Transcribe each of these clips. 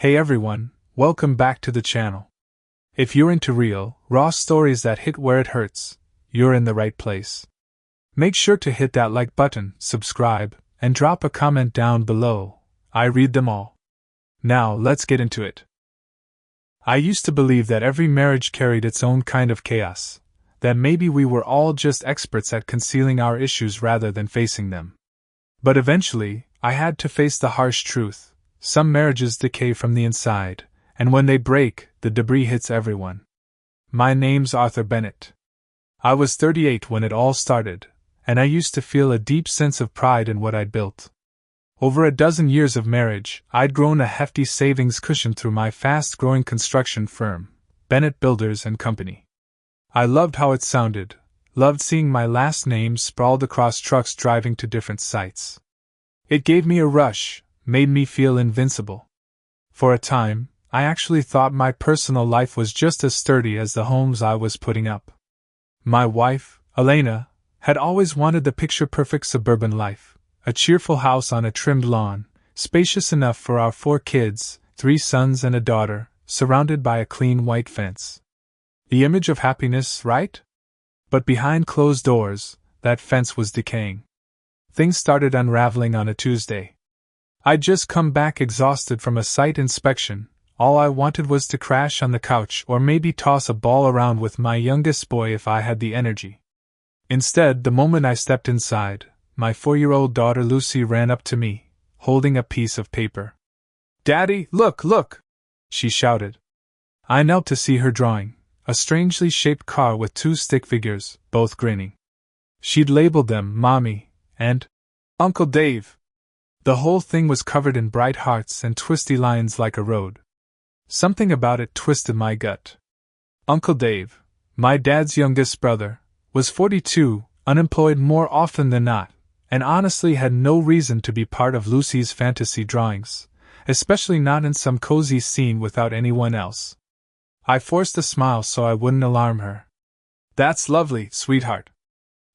Hey everyone, welcome back to the channel. If you're into real, raw stories that hit where it hurts, you're in the right place. Make sure to hit that like button, subscribe, and drop a comment down below. I read them all. Now, let's get into it. I used to believe that every marriage carried its own kind of chaos, that maybe we were all just experts at concealing our issues rather than facing them. But eventually, I had to face the harsh truth. Some marriages decay from the inside, and when they break, the debris hits everyone. My name's Arthur Bennett. I was 38 when it all started, and I used to feel a deep sense of pride in what I'd built. Over a dozen years of marriage, I'd grown a hefty savings cushion through my fast-growing construction firm, Bennett Builders and Company. I loved how it sounded, loved seeing my last name sprawled across trucks driving to different sites. It gave me a rush, made me feel invincible. For a time, I actually thought my personal life was just as sturdy as the homes I was putting up. My wife, Elena, had always wanted the picture-perfect suburban life, a cheerful house on a trimmed lawn, spacious enough for our 4 kids, 3 sons and a daughter, surrounded by a clean white fence. The image of happiness, right? But behind closed doors, that fence was decaying. Things started unraveling on a Tuesday. I'd just come back exhausted from a site inspection. All I wanted was to crash on the couch or maybe toss a ball around with my youngest boy if I had the energy. Instead, the moment I stepped inside, my 4-year-old daughter Lucy ran up to me, holding a piece of paper. "Daddy, look!" she shouted. I knelt to see her drawing, a strangely shaped car with 2 stick figures, both grinning. She'd labeled them Mommy and Uncle Dave. The whole thing was covered in bright hearts and twisty lines like a road. Something about it twisted my gut. Uncle Dave, my dad's youngest brother, was 42, unemployed more often than not, and honestly had no reason to be part of Lucy's fantasy drawings, especially not in some cozy scene without anyone else. I forced a smile so I wouldn't alarm her. "That's lovely, sweetheart.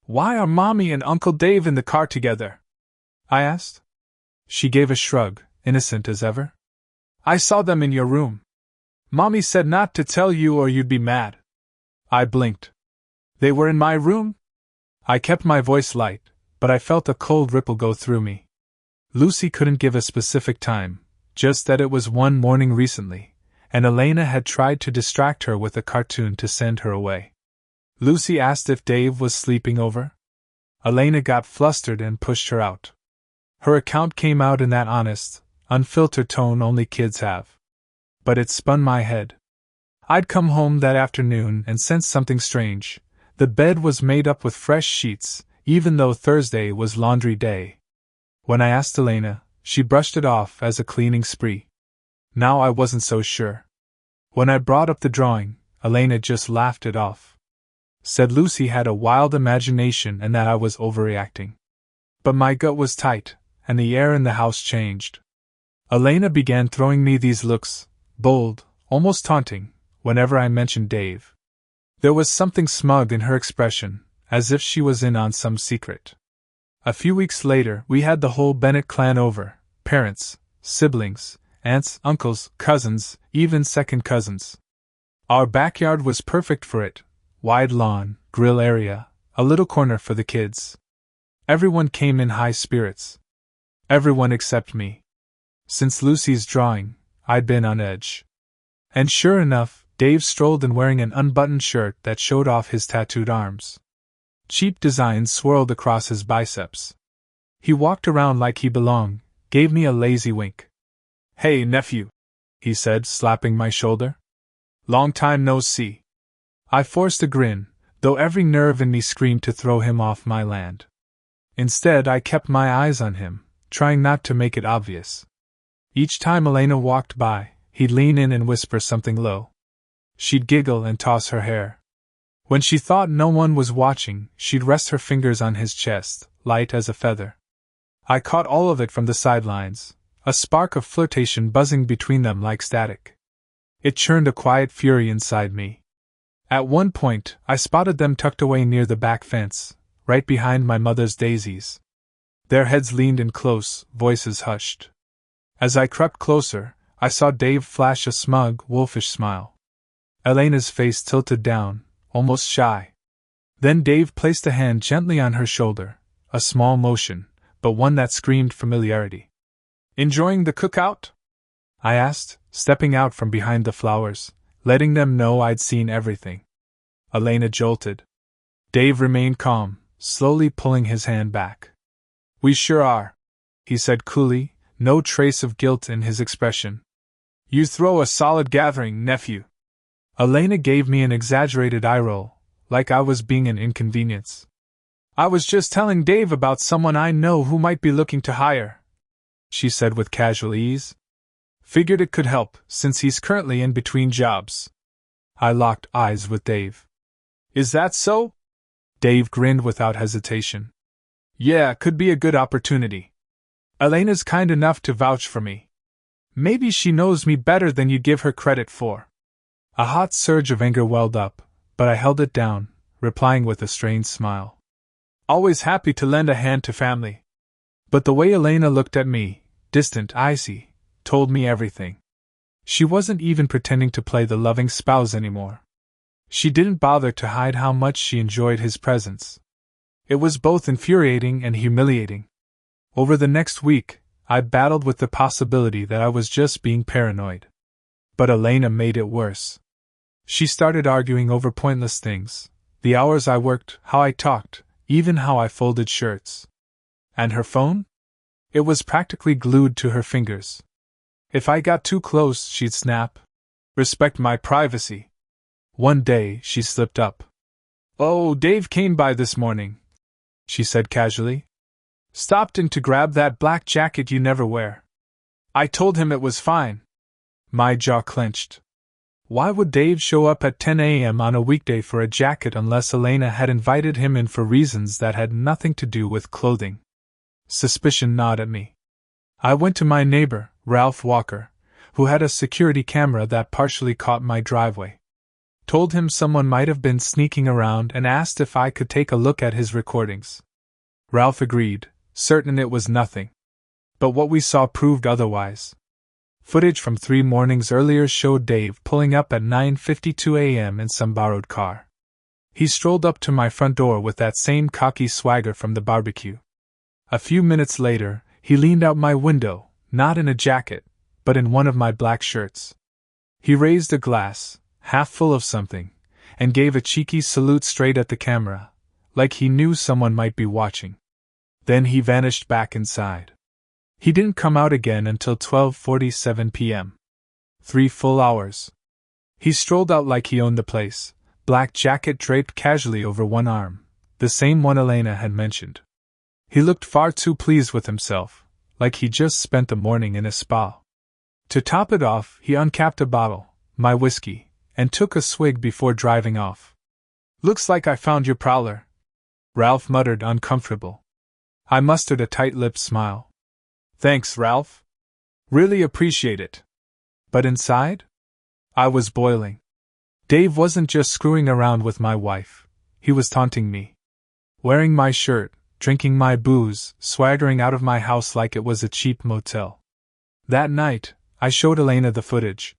Why are Mommy and Uncle Dave in the car together?" I asked. She gave a shrug, innocent as ever. "I saw them in your room. Mommy said not to tell you or you'd be mad." I blinked. "They were in my room?" I kept my voice light, but I felt a cold ripple go through me. Lucy couldn't give a specific time, just that it was one morning recently, and Elena had tried to distract her with a cartoon to send her away. Lucy asked if Dave was sleeping over. Elena got flustered and pushed her out. Her account came out in that honest, unfiltered tone only kids have. But it spun my head. I'd come home that afternoon and sensed something strange. The bed was made up with fresh sheets, even though Thursday was laundry day. When I asked Elena, she brushed it off as a cleaning spree. Now I wasn't so sure. When I brought up the drawing, Elena just laughed it off. Said Lucy had a wild imagination and that I was overreacting. But my gut was tight, and the air in the house changed. Elena began throwing me these looks, bold, almost taunting, whenever I mentioned Dave. There was something smug in her expression, as if she was in on some secret. A few weeks later, we had the whole Bennett clan over, parents, siblings, aunts, uncles, cousins, even second cousins. Our backyard was perfect for it, wide lawn, grill area, a little corner for the kids. Everyone came in high spirits. Everyone except me. Since Lucy's drawing, I'd been on edge. And sure enough, Dave strolled in wearing an unbuttoned shirt that showed off his tattooed arms. Cheap designs swirled across his biceps. He walked around like he belonged, gave me a lazy wink. "Hey, nephew," he said, slapping my shoulder. "Long time no see." I forced a grin, though every nerve in me screamed to throw him off my land. Instead, I kept my eyes on him, trying not to make it obvious. Each time Elena walked by, he'd lean in and whisper something low. She'd giggle and toss her hair. When she thought no one was watching, she'd rest her fingers on his chest, light as a feather. I caught all of it from the sidelines, a spark of flirtation buzzing between them like static. It churned a quiet fury inside me. At one point, I spotted them tucked away near the back fence, right behind my mother's daisies. Their heads leaned in close, voices hushed. As I crept closer, I saw Dave flash a smug, wolfish smile. Elena's face tilted down, almost shy. Then Dave placed a hand gently on her shoulder, a small motion, but one that screamed familiarity. "Enjoying the cookout?" I asked, stepping out from behind the flowers, letting them know I'd seen everything. Elena jolted. Dave remained calm, slowly pulling his hand back. "We sure are," he said coolly, no trace of guilt in his expression. "You throw a solid gathering, nephew." Elena gave me an exaggerated eye roll, like I was being an inconvenience. "I was just telling Dave about someone I know who might be looking to hire," she said with casual ease. "Figured it could help, since he's currently in between jobs." I locked eyes with Dave. "Is that so?" Dave grinned without hesitation. "Yeah, could be a good opportunity. Elena's kind enough to vouch for me. Maybe she knows me better than you give her credit for." A hot surge of anger welled up, but I held it down, replying with a strained smile. "Always happy to lend a hand to family." But the way Elena looked at me, distant, icy, told me everything. She wasn't even pretending to play the loving spouse anymore. She didn't bother to hide how much she enjoyed his presence. It was both infuriating and humiliating. Over the next week, I battled with the possibility that I was just being paranoid. But Elena made it worse. She started arguing over pointless things: the hours I worked, how I talked, even how I folded shirts. And her phone? It was practically glued to her fingers. If I got too close, she'd snap. "Respect my privacy." One day, she slipped up. "Oh, Dave came by this morning," she said casually. "Stopped in to grab that black jacket you never wear. I told him it was fine." My jaw clenched. Why would Dave show up at 10 a.m. on a weekday for a jacket unless Elena had invited him in for reasons that had nothing to do with clothing? Suspicion gnawed at me. I went to my neighbor, Ralph Walker, who had a security camera that partially caught my driveway. Told him someone might have been sneaking around and asked if I could take a look at his recordings. Ralph agreed, certain it was nothing. But what we saw proved otherwise. Footage from 3 mornings earlier showed Dave pulling up at 9:52 a.m. in some borrowed car. He strolled up to my front door with that same cocky swagger from the barbecue. A few minutes later, he leaned out my window, not in a jacket, but in one of my black shirts. He raised a glass, half full of something, and gave a cheeky salute straight at the camera, like he knew someone might be watching. Then he vanished back inside. He didn't come out again until 12:47 p.m. 3 full hours. He strolled out like he owned the place, black jacket draped casually over one arm, the same one Elena had mentioned. He looked far too pleased with himself, like he just spent the morning in a spa. To top it off, he uncapped a bottle, my whiskey, and took a swig before driving off. "Looks like I found your prowler," Ralph muttered, uncomfortable. I mustered a tight-lipped smile. "Thanks, Ralph. Really appreciate it." But inside? I was boiling. Dave wasn't just screwing around with my wife, he was taunting me. Wearing my shirt, drinking my booze, swaggering out of my house like it was a cheap motel. That night, I showed Elena the footage.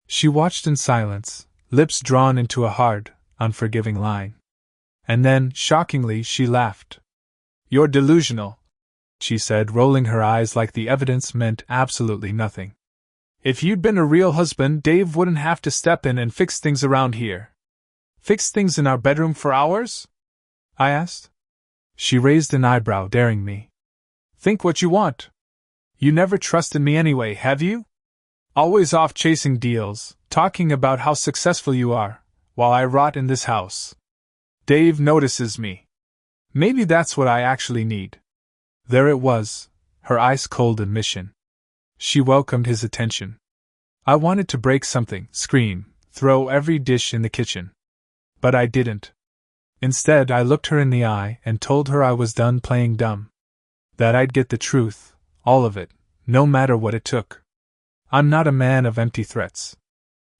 She watched in silence, lips drawn into a hard, unforgiving line. And then, shockingly, she laughed. "You're delusional," she said, rolling her eyes like the evidence meant absolutely nothing. "If you'd been a real husband, Dave wouldn't have to step in and fix things around here." "Fix things in our bedroom for hours?" I asked. She raised an eyebrow, daring me. "Think what you want. You never trusted me anyway, have you? Always off chasing deals, talking about how successful you are, while I rot in this house. Dave notices me. Maybe that's what I actually need." There it was, her ice-cold admission. She welcomed his attention. I wanted to break something, scream, throw every dish in the kitchen. But I didn't. Instead, I looked her in the eye and told her I was done playing dumb. That I'd get the truth, all of it, no matter what it took. I'm not a man of empty threats.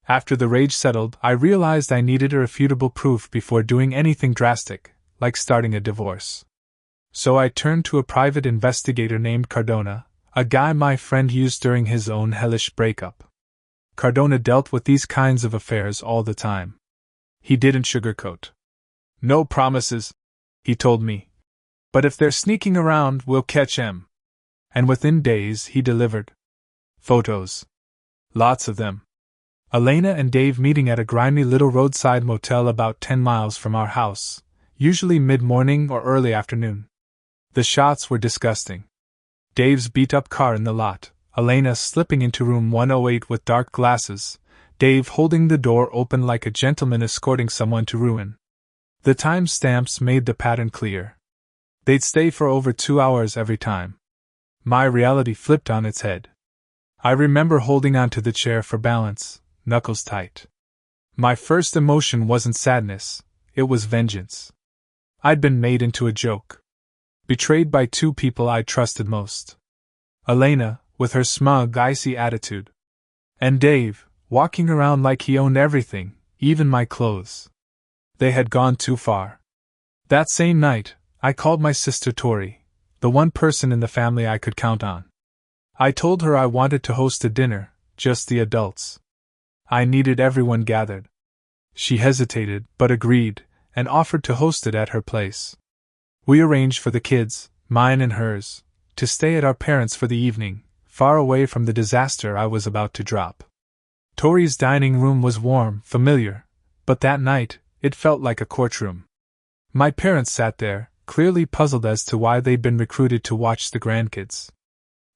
After the rage settled, I realized I needed irrefutable proof before doing anything drastic, like starting a divorce. So I turned to a private investigator named Cardona, A guy my friend used during his own hellish breakup. Cardona dealt with these kinds of affairs all the time. He didn't sugarcoat. No promises, he told me. But if they're sneaking around, we'll catch 'em. And within days he delivered. Photos. Lots of them. Elena and Dave meeting at a grimy little roadside motel about 10 miles from our house, usually mid-morning or early afternoon. The shots were disgusting. Dave's beat-up car in the lot, Elena slipping into room 108 with dark glasses, Dave holding the door open like a gentleman escorting someone to ruin. The time stamps made the pattern clear. They'd stay for over 2 hours every time. My reality flipped on its head. I remember holding onto the chair for balance, knuckles tight. My first emotion wasn't sadness, it was vengeance. I'd been made into a joke. Betrayed by 2 people I trusted most. Elena, with her smug, icy attitude. And Dave, walking around like he owned everything, even my clothes. They had gone too far. That same night, I called my sister Tori, the one person in the family I could count on. I told her I wanted to host a dinner, just the adults. I needed everyone gathered. She hesitated, but agreed, and offered to host it at her place. We arranged for the kids, mine and hers, to stay at our parents' for the evening, far away from the disaster I was about to drop. Tori's dining room was warm, familiar, but that night, it felt like a courtroom. My parents sat there, clearly puzzled as to why they'd been recruited to watch the grandkids.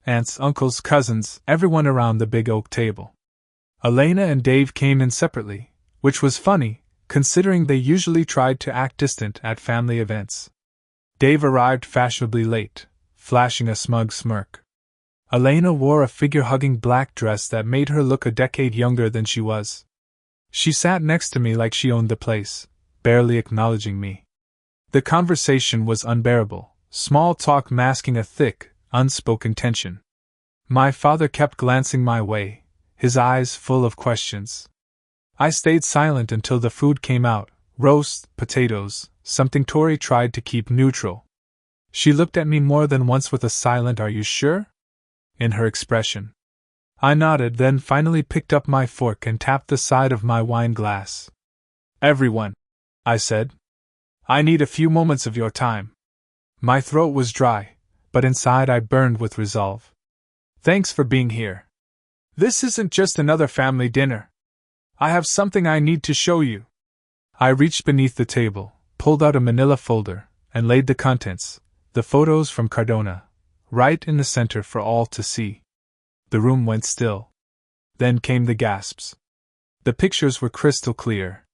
Aunts, uncles, cousins, everyone around the big oak table. Elena and Dave came in separately, which was funny, considering they usually tried to act distant at family events. Dave arrived fashionably late, flashing a smug smirk. Elena wore a figure-hugging black dress that made her look a decade younger than she was. She sat next to me like she owned the place, barely acknowledging me. The conversation was unbearable, small talk masking a thick, unspoken tension. My father kept glancing my way, his eyes full of questions. I stayed silent until the food came out, roast, potatoes, something Tori tried to keep neutral. She looked at me more than once with a silent "Are you sure?" in her expression. I nodded, then finally picked up my fork and tapped the side of my wine glass. "Everyone," I said. "I need a few moments of your time." My throat was dry, but inside I burned with resolve. "Thanks for being here. This isn't just another family dinner. I have something I need to show you." I reached beneath the table, pulled out a manila folder, and laid the contents, the photos from Cardona, right in the center for all to see. The room went still. Then came the gasps. The pictures were crystal clear.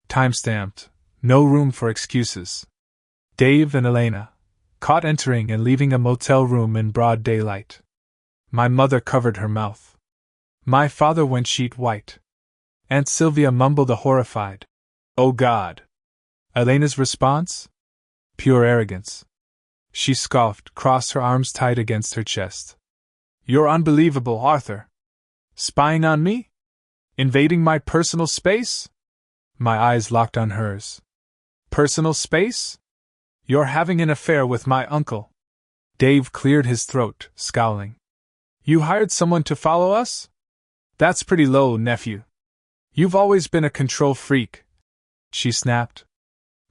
Time-stamped, no room for excuses. Dave and Elena, caught entering and leaving a motel room in broad daylight. My mother covered her mouth. My father went sheet white. Aunt Sylvia mumbled a horrified, "Oh God!" Elena's response? Pure arrogance. She scoffed, crossed her arms tight against her chest. "You're unbelievable, Arthur. Spying on me? Invading my personal space?" My eyes locked on hers. "Personal space? You're having an affair with my uncle." Dave cleared his throat, scowling. "You hired someone to follow us? That's pretty low, nephew. You've always been a control freak," she snapped.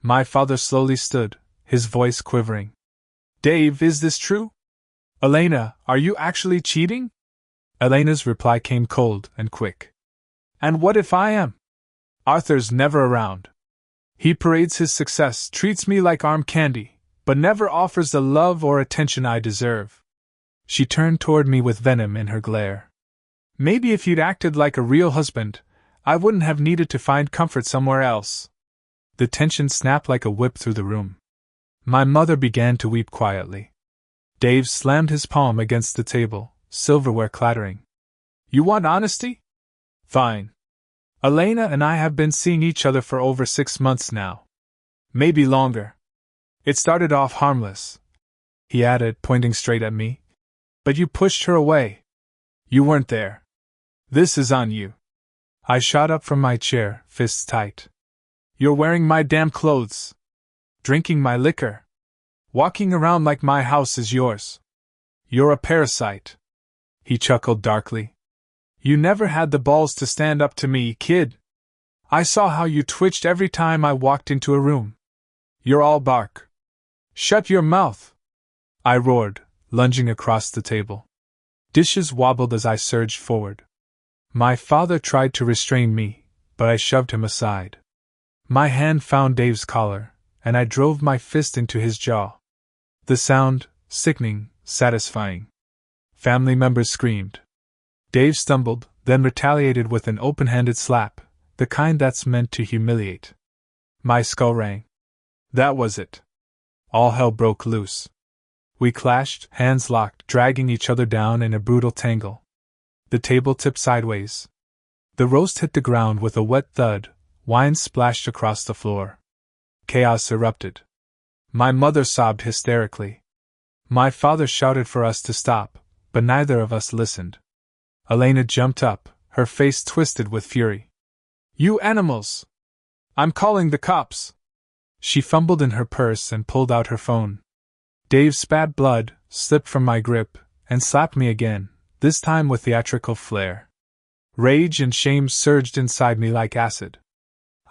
My father slowly stood, his voice quivering. "Dave, is this true? Elena, are you actually cheating?" Elena's reply came cold and quick. "And what if I am? Arthur's never around. He parades his success, treats me like arm candy, but never offers the love or attention I deserve." She turned toward me with venom in her glare. "Maybe if you'd acted like a real husband, I wouldn't have needed to find comfort somewhere else." The tension snapped like a whip through the room. My mother began to weep quietly. Dave slammed his palm against the table, silverware clattering. "You want honesty? Fine. Elena and I have been seeing each other for over 6 months now. Maybe longer. It started off harmless," he added, pointing straight at me. "But you pushed her away. You weren't there. This is on you." I shot up from my chair, fists tight. "You're wearing my damn clothes. Drinking my liquor. Walking around like my house is yours. You're a parasite. He chuckled darkly. You never had the balls to stand up to me, kid. I saw how you twitched every time I walked into a room. You're all bark. Shut your mouth! I roared, lunging across the table. Dishes wobbled as I surged forward. My father tried to restrain me, but I shoved him aside. My hand found Dave's collar, and I drove my fist into his jaw. The sound, sickening, satisfying. Family members screamed. Dave stumbled, then retaliated with an open-handed slap, the kind that's meant to humiliate. My skull rang. That was it. All hell broke loose. We clashed, hands locked, dragging each other down in a brutal tangle. The table tipped sideways. The roast hit the ground with a wet thud, wine splashed across the floor. Chaos erupted. My mother sobbed hysterically. My father shouted for us to stop, but neither of us listened. Elena jumped up, her face twisted with fury. You animals! I'm calling the cops! She fumbled in her purse and pulled out her phone. Dave spat blood, slipped from my grip, and slapped me again, this time with theatrical flair. Rage and shame surged inside me like acid.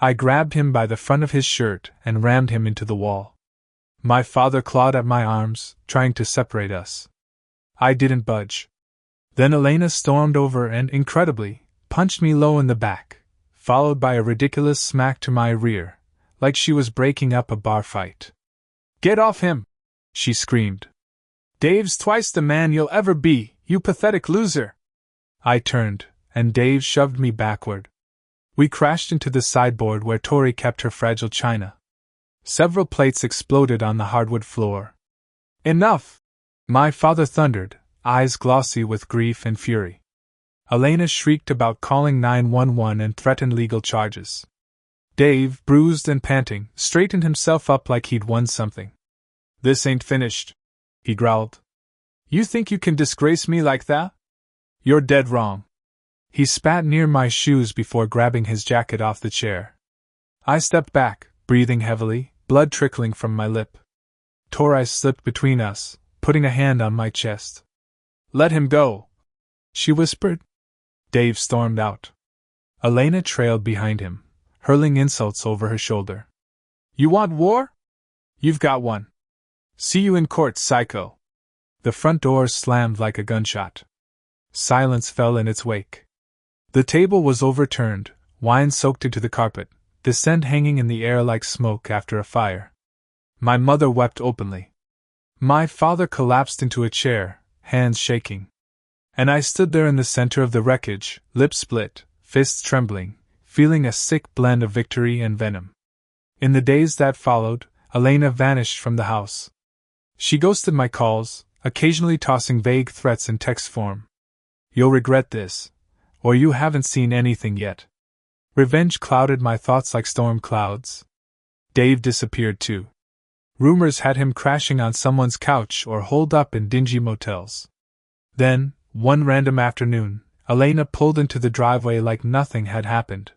I grabbed him by the front of his shirt and rammed him into the wall. My father clawed at my arms, trying to separate us. I didn't budge. Then Elena stormed over and, incredibly, punched me low in the back, followed by a ridiculous smack to my rear, like she was breaking up a bar fight. Get off him! She screamed. Dave's twice the man you'll ever be, you pathetic loser! I turned, and Dave shoved me backward. We crashed into the sideboard where Tori kept her fragile china. Several plates exploded on the hardwood floor. Enough! My father thundered, eyes glossy with grief and fury. Elena shrieked about calling 911 and threatened legal charges. Dave, bruised and panting, straightened himself up like he'd won something. This ain't finished, he growled. You think you can disgrace me like that? You're dead wrong. He spat near my shoes before grabbing his jacket off the chair. I stepped back, breathing heavily, blood trickling from my lip. Tori slipped between us, putting a hand on my chest. Let him go, she whispered. Dave stormed out. Elena trailed behind him, hurling insults over her shoulder. You want war? You've got one. See you in court, psycho. The front door slammed like a gunshot. Silence fell in its wake. The table was overturned, wine soaked into the carpet, the scent hanging in the air like smoke after a fire. My mother wept openly. My father collapsed into a chair, hands shaking. And I stood there in the center of the wreckage, lips split, fists trembling, feeling a sick blend of victory and venom. In the days that followed, Elena vanished from the house. She ghosted my calls, occasionally tossing vague threats in text form. You'll regret this, or you haven't seen anything yet. Revenge clouded my thoughts like storm clouds. Dave disappeared too. Rumors had him crashing on someone's couch or holed up in dingy motels. Then, one random afternoon, Elena pulled into the driveway like nothing had happened.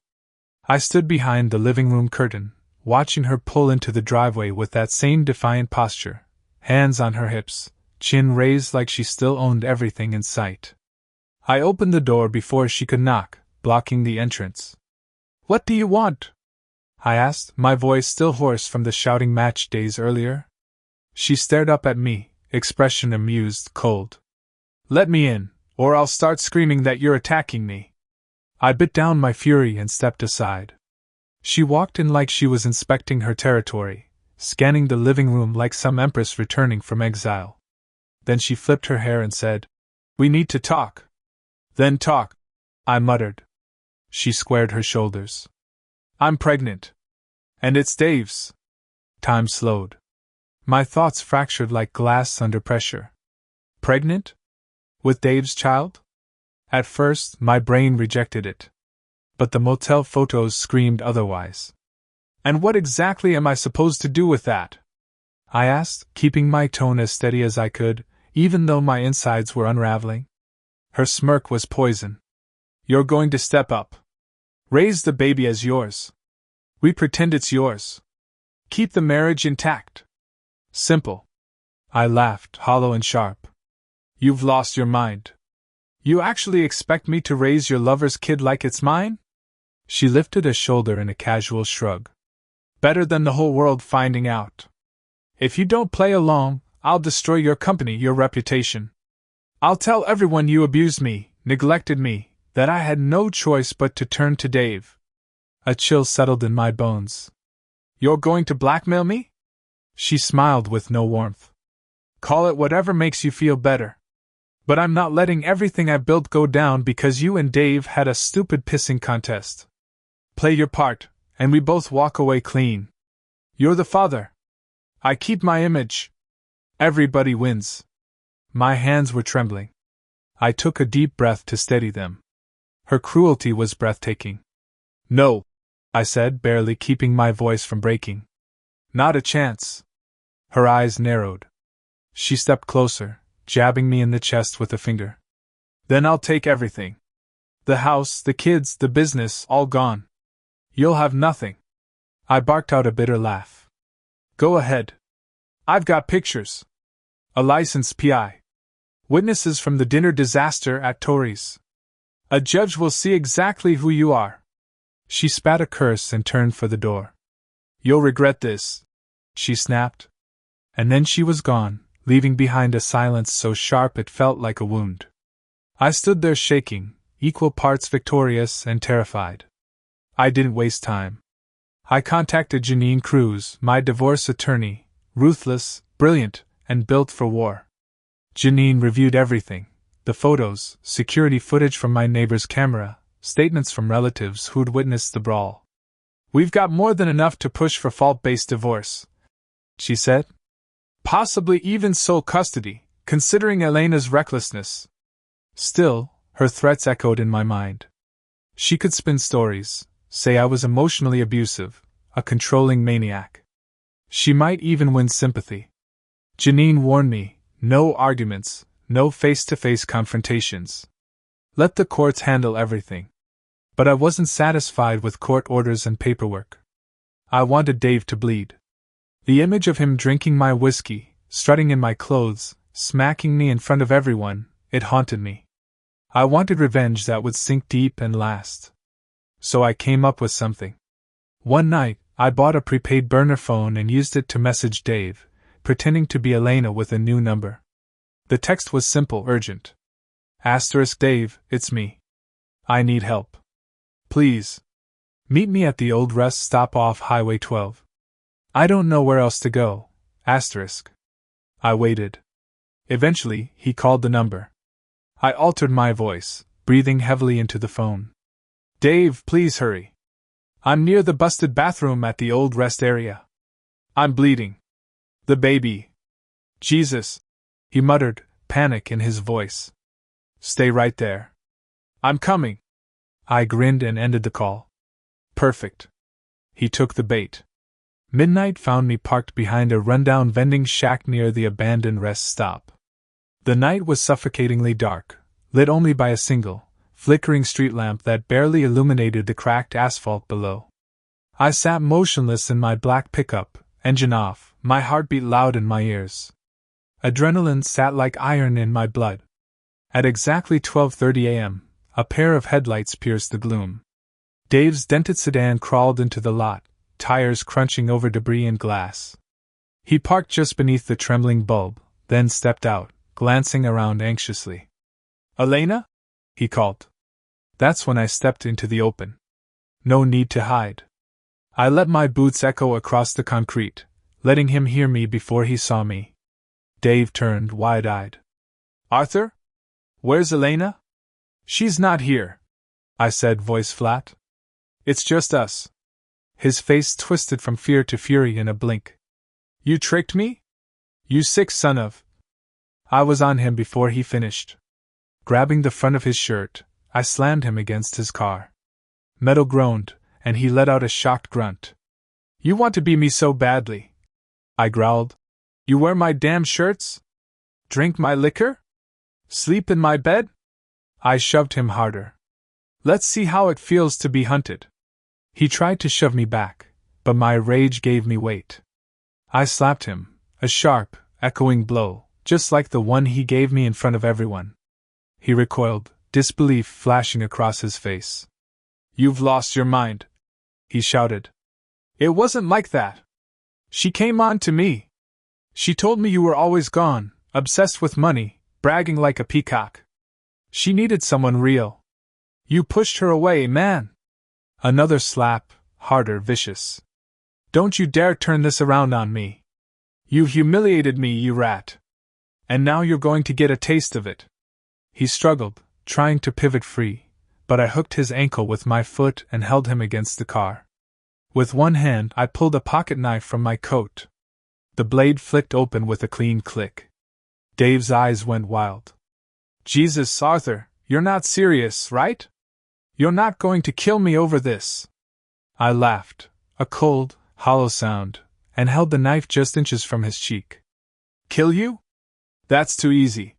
I stood behind the living room curtain, watching her pull into the driveway with that same defiant posture, hands on her hips, chin raised like she still owned everything in sight. I opened the door before she could knock, blocking the entrance. What do you want? I asked, my voice still hoarse from the shouting match days earlier. She stared up at me, expression amused, cold. Let me in, or I'll start screaming that you're attacking me. I bit down my fury and stepped aside. She walked in like she was inspecting her territory, scanning the living room like some empress returning from exile. Then she flipped her hair and said, We need to talk. Then talk, I muttered. She squared her shoulders. I'm pregnant. And it's Dave's. Time slowed. My thoughts fractured like glass under pressure. Pregnant? With Dave's child? At first, my brain rejected it. But the motel photos screamed otherwise. And what exactly am I supposed to do with that? I asked, keeping my tone as steady as I could, even though my insides were unraveling. Her smirk was poison. You're going to step up. Raise the baby as yours. We pretend it's yours. Keep the marriage intact. Simple. I laughed, hollow and sharp. You've lost your mind. You actually expect me to raise your lover's kid like it's mine? She lifted a shoulder in a casual shrug. Better than the whole world finding out. If you don't play along, I'll destroy your company, your reputation. I'll tell everyone you abused me, neglected me, that I had no choice but to turn to Dave. A chill settled in my bones. You're going to blackmail me? She smiled with no warmth. Call it whatever makes you feel better. But I'm not letting everything I built go down because you and Dave had a stupid pissing contest. Play your part, and we both walk away clean. You're the father. I keep my image. Everybody wins. My hands were trembling. I took a deep breath to steady them. Her cruelty was breathtaking. No, I said, barely keeping my voice from breaking. Not a chance. Her eyes narrowed. She stepped closer, jabbing me in the chest with a finger. Then I'll take everything. The house, the kids, the business, all gone. You'll have nothing. I barked out a bitter laugh. Go ahead. I've got pictures. A licensed PI. Witnesses from the dinner disaster at Tori's. A judge will see exactly who you are. She spat a curse and turned for the door. You'll regret this, she snapped. And then she was gone, leaving behind a silence so sharp it felt like a wound. I stood there shaking, equal parts victorious and terrified. I didn't waste time. I contacted Janine Cruz, my divorce attorney, ruthless, brilliant, and built for war. Janine reviewed everything: the photos, security footage from my neighbor's camera, statements from relatives who'd witnessed the brawl. We've got more than enough to push for fault-based divorce, she said. Possibly even sole custody, considering Elena's recklessness. Still, her threats echoed in my mind. She could spin stories, say I was emotionally abusive, a controlling maniac. She might even win sympathy. Janine warned me, no arguments, no face-to-face confrontations. Let the courts handle everything. But I wasn't satisfied with court orders and paperwork. I wanted Dave to bleed. The image of him drinking my whiskey, strutting in my clothes, smacking me in front of everyone, it haunted me. I wanted revenge that would sink deep and last. So I came up with something. One night, I bought a prepaid burner phone and used it to message Dave, pretending to be Elena with a new number. The text was simple, urgent. Dave, it's me. I need help. Please. Meet me at the old rest stop off Highway 12. I don't know where else to go. I waited. Eventually, he called the number. I altered my voice, breathing heavily into the phone. Dave, please hurry. I'm near the busted bathroom at the old rest area. I'm bleeding. The baby. Jesus, he muttered, panic in his voice. Stay right there. I'm coming. I grinned and ended the call. Perfect. He took the bait. Midnight found me parked behind a rundown vending shack near the abandoned rest stop. The night was suffocatingly dark, lit only by a single, flickering street lamp that barely illuminated the cracked asphalt below. I sat motionless in my black pickup, engine off, my heartbeat loud in my ears. Adrenaline sat like iron in my blood. At exactly 12:30 a.m., a pair of headlights pierced the gloom. Dave's dented sedan crawled into the lot, tires crunching over debris and glass. He parked just beneath the trembling bulb, then stepped out, glancing around anxiously. Elena? He called. That's when I stepped into the open. No need to hide. I let my boots echo across the concrete, letting him hear me before he saw me. Dave turned wide-eyed. Arthur? Where's Elena? She's not here, I said, voice flat. It's just us. His face twisted from fear to fury in a blink. You tricked me? You sick son of... I was on him before he finished. Grabbing the front of his shirt, I slammed him against his car. Metal groaned, and he let out a shocked grunt. You want to be me so badly, I growled. You wear my damn shirts? Drink my liquor? Sleep in my bed? I shoved him harder. Let's see how it feels to be hunted. He tried to shove me back, but my rage gave me weight. I slapped him, a sharp, echoing blow, just like the one he gave me in front of everyone. He recoiled, disbelief flashing across his face. "You've lost your mind," he shouted. "It wasn't like that. She came on to me. She told me you were always gone, obsessed with money, bragging like a peacock. She needed someone real. You pushed her away, man." Another slap, harder, vicious. "Don't you dare turn this around on me. You humiliated me, you rat. And now you're going to get a taste of it." He struggled, trying to pivot free, but I hooked his ankle with my foot and held him against the car. With one hand, I pulled a pocket knife from my coat. The blade flicked open with a clean click. Dave's eyes went wild. "Jesus, Arthur, you're not serious, right? You're not going to kill me over this?" I laughed, a cold, hollow sound, and held the knife just inches from his cheek. "Kill you? That's too easy."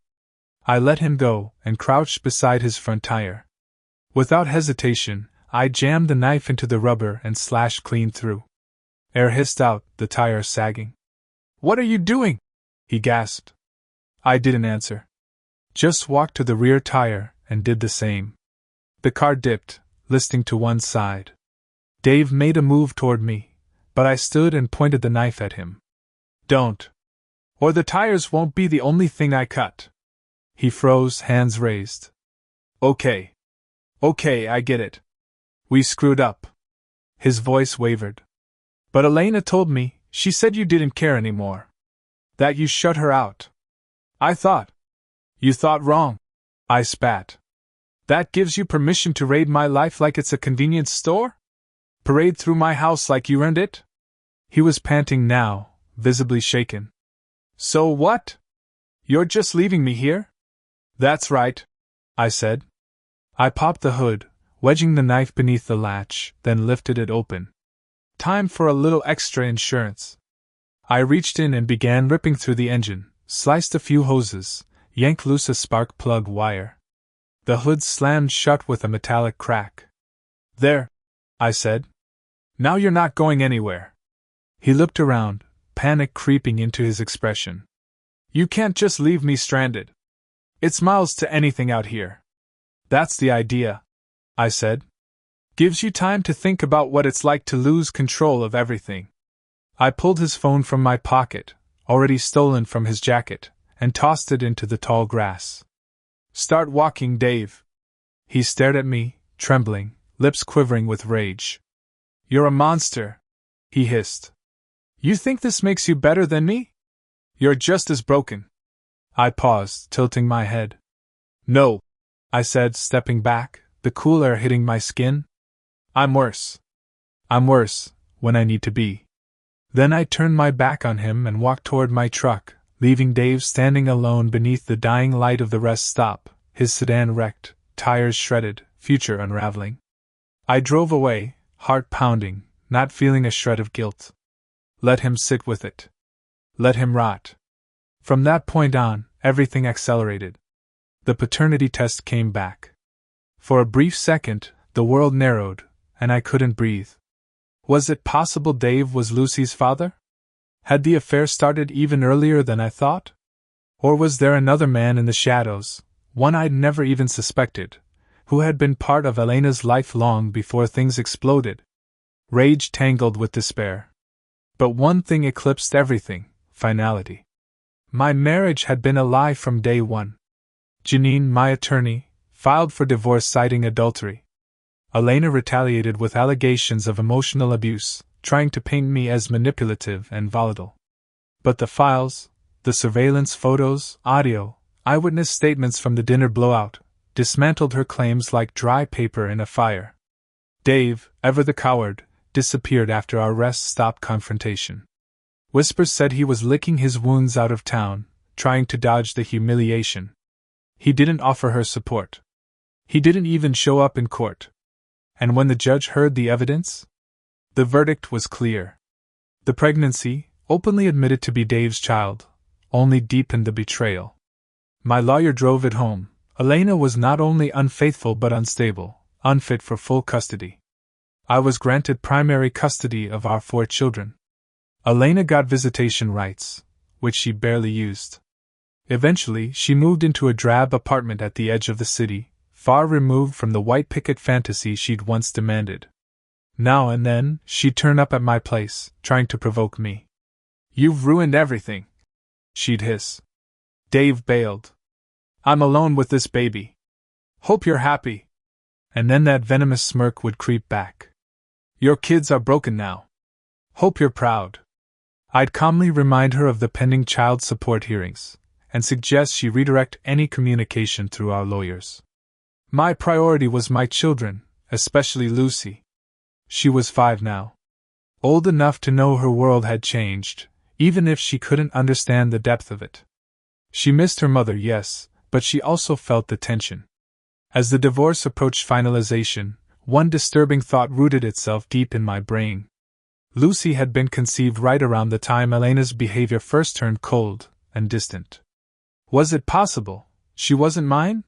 I let him go and crouched beside his front tire. Without hesitation, I jammed the knife into the rubber and slashed clean through. Air hissed out, the tire sagging. "What are you doing?" he gasped. I didn't answer. Just walked to the rear tire and did the same. The car dipped, listing to one side. Dave made a move toward me, but I stood and pointed the knife at him. "Don't. Or the tires won't be the only thing I cut." He froze, hands raised. Okay, I get it. We screwed up." His voice wavered. "But Elena told me, she said you didn't care anymore. That you shut her out. I thought." "You thought wrong," I spat. "That gives you permission to raid my life like it's a convenience store? Parade through my house like you earned it?" He was panting now, visibly shaken. "So what? You're just leaving me here?" "That's right," I said. I popped the hood, wedging the knife beneath the latch, then lifted it open. Time for a little extra insurance. I reached in and began ripping through the engine, sliced a few hoses, yanked loose a spark plug wire. The hood slammed shut with a metallic crack. "There," I said. "Now you're not going anywhere." He looked around, panic creeping into his expression. "You can't just leave me stranded. It's miles to anything out here." "That's the idea," I said. "Gives you time to think about what it's like to lose control of everything." I pulled his phone from my pocket, already stolen from his jacket, and tossed it into the tall grass. "Start walking, Dave." He stared at me, trembling, lips quivering with rage. "You're a monster," he hissed. "You think this makes you better than me? You're just as broken." I paused, tilting my head. "No," I said, stepping back, the cool air hitting my skin. I'm worse, when I need to be." Then I turned my back on him and walked toward my truck, leaving Dave standing alone beneath the dying light of the rest stop, his sedan wrecked, tires shredded, future unraveling. I drove away, heart pounding, not feeling a shred of guilt. Let him sit with it. Let him rot. From that point on, everything accelerated. The paternity test came back. For a brief second, the world narrowed, and I couldn't breathe. Was it possible Dave was Lucy's father? Had the affair started even earlier than I thought? Or was there another man in the shadows, one I'd never even suspected, who had been part of Elena's life long before things exploded? Rage tangled with despair. But one thing eclipsed everything: finality. My marriage had been a lie from day one. Janine, my attorney, filed for divorce citing adultery. Elena retaliated with allegations of emotional abuse, trying to paint me as manipulative and volatile. But the files, the surveillance photos, audio, eyewitness statements from the dinner blowout, dismantled her claims like dry paper in a fire. Dave, ever the coward, disappeared after our rest-stop confrontation. Whispers said he was licking his wounds out of town, trying to dodge the humiliation. He didn't offer her support. He didn't even show up in court. And when the judge heard the evidence, the verdict was clear. The pregnancy, openly admitted to be Dave's child, only deepened the betrayal. My lawyer drove it home. Elena was not only unfaithful but unstable, unfit for full custody. I was granted primary custody of our 4 children. Elena got visitation rights, which she barely used. Eventually, she moved into a drab apartment at the edge of the city, far removed from the white picket fantasy she'd once demanded. Now and then, she'd turn up at my place, trying to provoke me. "You've ruined everything," she'd hiss. "Dave bailed. I'm alone with this baby. Hope you're happy." And then that venomous smirk would creep back. "Your kids are broken now. Hope you're proud." I'd calmly remind her of the pending child support hearings, and suggest she redirect any communication through our lawyers. My priority was my children, especially Lucy. She was 5 now. Old enough to know her world had changed, even if she couldn't understand the depth of it. She missed her mother, yes, but she also felt the tension. As the divorce approached finalization, one disturbing thought rooted itself deep in my brain. Lucy had been conceived right around the time Elena's behavior first turned cold and distant. Was it possible she wasn't mine?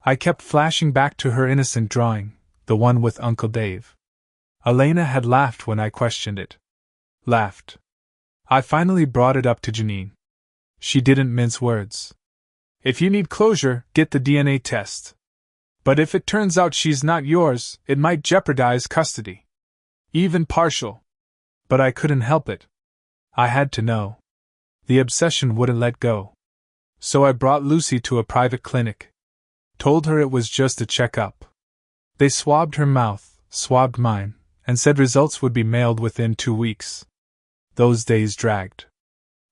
I kept flashing back to her innocent drawing, the one with Uncle Dave. Elena had laughed when I questioned it. Laughed. I finally brought it up to Janine. She didn't mince words. "If you need closure, get the DNA test. But if it turns out she's not yours, it might jeopardize custody. Even partial." But I couldn't help it. I had to know. The obsession wouldn't let go. So I brought Lucy to a private clinic. Told her it was just a checkup. They swabbed her mouth, swabbed mine, and said results would be mailed within 2 weeks. Those days dragged.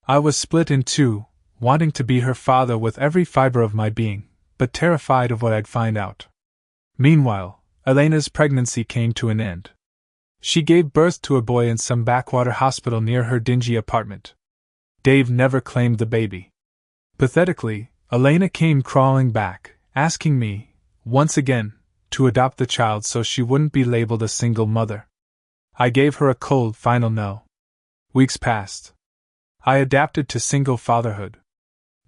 I was split in two, wanting to be her father with every fiber of my being, but terrified of what I'd find out. Meanwhile, Elena's pregnancy came to an end. She gave birth to a boy in some backwater hospital near her dingy apartment. Dave never claimed the baby. Pathetically, Elena came crawling back, asking me, once again, to adopt the child so she wouldn't be labeled a single mother. I gave her a cold, final no. Weeks passed. I adapted to single fatherhood.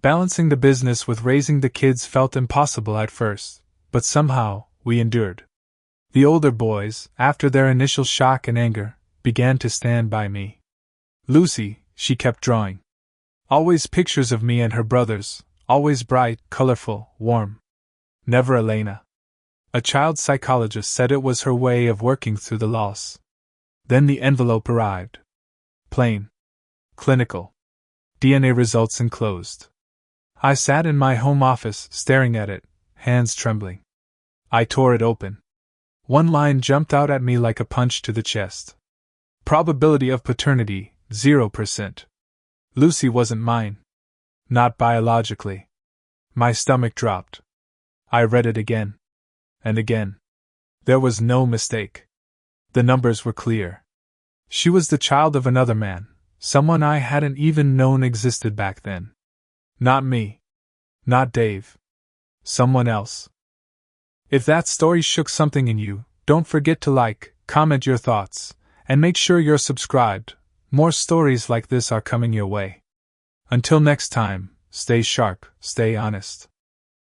Balancing the business with raising the kids felt impossible at first, but somehow, we endured. The older boys, after their initial shock and anger, began to stand by me. Lucy, she kept drawing. Always pictures of me and her brothers, always bright, colorful, warm. Never Elena. A child psychologist said it was her way of working through the loss. Then the envelope arrived. Plain. Clinical. DNA results enclosed. I sat in my home office, staring at it, hands trembling. I tore it open. One line jumped out at me like a punch to the chest. Probability of paternity, 0%. Lucy wasn't mine. Not biologically. My stomach dropped. I read it again. And again. There was no mistake. The numbers were clear. She was the child of another man, someone I hadn't even known existed back then. Not me. Not Dave. Someone else. If that story shook something in you, don't forget to like, comment your thoughts, and make sure you're subscribed. More stories like this are coming your way. Until next time, stay sharp, stay honest.